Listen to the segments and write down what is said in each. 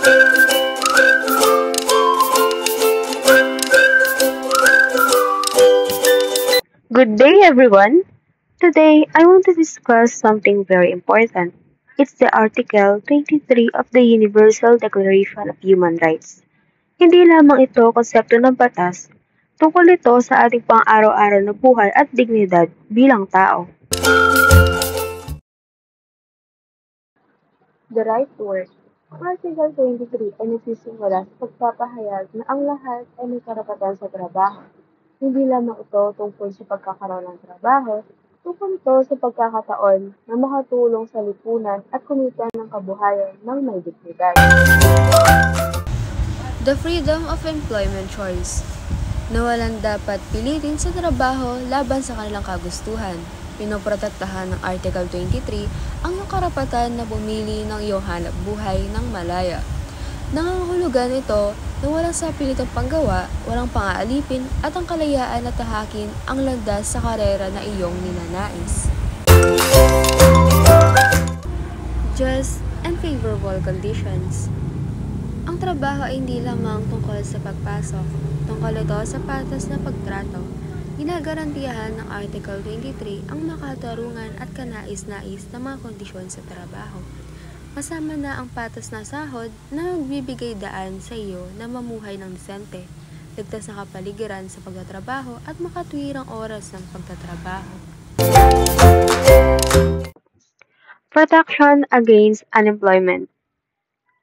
Good day, everyone. Today, I want to discuss something very important. It's the Article 23 of the Universal Declaration of Human Rights. Hindi lamang ito konsepto ng batas, tungkol ito sa ating pang-araw-araw na buhay at dignidad bilang tao. The right to work. Article 23 ay nagsisimula sa pagpapahayag na ang lahat ay may karapatan sa trabaho. Hindi lamang ito tungkol sa pagkakaroon ng trabaho, tungkol ito sa pagkakataon na makatulong sa lipunan at kumita ng kabuhayan ng may dignidad. The freedom of employment choice. Na walang dapat pilitin sa trabaho laban sa kanilang kagustuhan. Pinoprotektahan ng Article 23 ang iyong karapatan na pumili ng iyong hanap buhay ng malaya. Nangangahulugan ito na walang sapilitang panggawa, walang pang-aalipin at ang kalayaan na tahakin ang landas sa karera na iyong ninanais. Just and favorable conditions. Ang trabaho ay hindi lamang tungkol sa pagpasok, tungkol ito sa patas na pagtrato. Ginagarantiyahan ng Article 23 ang makatarungan at kanais-nais na mga kondisyon sa trabaho. Kasama na ang patas na sahod na magbibigay daan sa iyo na mamuhay ng disente, ligtas na kapaligiran sa pagtatrabaho at makatwirang oras ng pagtatrabaho. Protection against unemployment.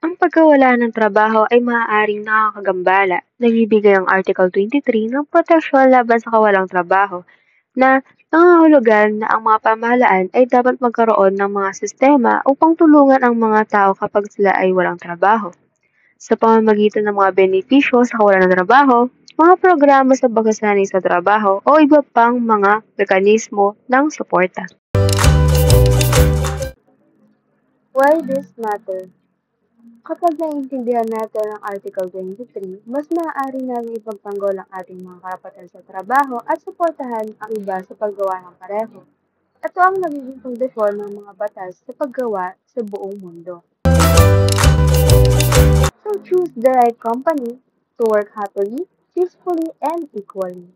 Ang pagkawala ng trabaho ay maaaring nakakagambala. Nagbibigay ang Article 23 ng proteksyon laban sa kawalang trabaho na nangangahulugan na ang mga pamahalaan ay dapat magkaroon ng mga sistema upang tulungan ang mga tao kapag sila ay walang trabaho. Sa pamamagitan ng mga benepisyo sa kawalan ng trabaho, mga programa sa pagsasanay sa trabaho o iba pang mga mekanismo ng suporta. Why this matter? Kapag naiintindihan natin ang Article 23, mas maaari namin ipagtanggol ang ating mga karapatan sa trabaho at suportahan ang iba sa paggawa ng pareho. Ito ang nagiging pundasyon ng mga batas sa paggawa sa buong mundo. So choose the right company to work happily, peacefully, and equally.